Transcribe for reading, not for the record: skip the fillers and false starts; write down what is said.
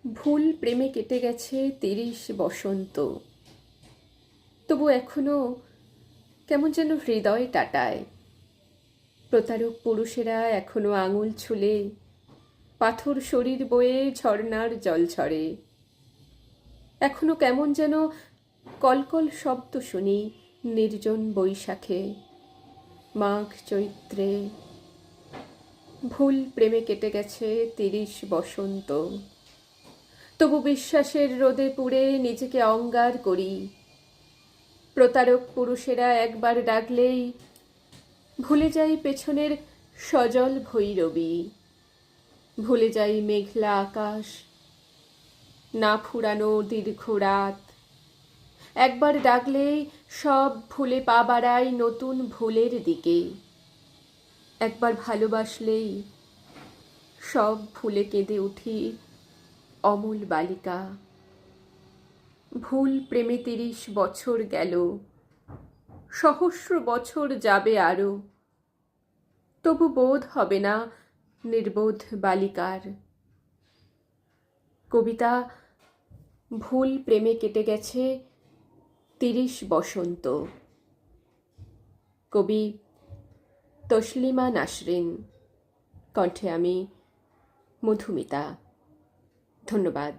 ভুল প্রেমে কেটে গেছে ৩০ বসন্ত, তবু এখনো কেমন যেন হৃদয় টাটায়। প্রতারক পুরুষেরা এখনো আঙুল ছুলে পাথর শরীর বয়ে ঝর্ণার জল ঝরে। এখনো কেমন যেন কলকল শব্দ শুনি নির্জন বৈশাখে, মাঘ চৈত্রে। ভুল প্রেমে কেটে গেছে ৩০ বসন্ত, তবু বিশ্বাসের রোদে পুড়ে নিজেকে অঙ্গার করি। প্রতারক পুরুষেরা একবার ডাকলেই ভুলে যাই পেছনের সজল ভৈরবী, ভুলে যাই মেঘলা আকাশ, না ফুরানো দীর্ঘ রাত। একবার ডাকলেই সব ভুলে পা বাড়াই নতুন ভুলের দিকে। একবার ভালোবাসলেই সব ভুলে কেঁদে উঠি অমূল বালিকা। ভুল প্রেমে ৩০ বছর গেল, সহস্র বছর যাবে আরো, তবু বোধ হবে না নির্বোধ বালিকার। কবিতা ভুল প্রেমে কেটে গেছে ৩০ বসন্ত। কবি তসলিমা নাসরিন, কণ্ঠে আমি মধুমিতা। ধন্যবাদ।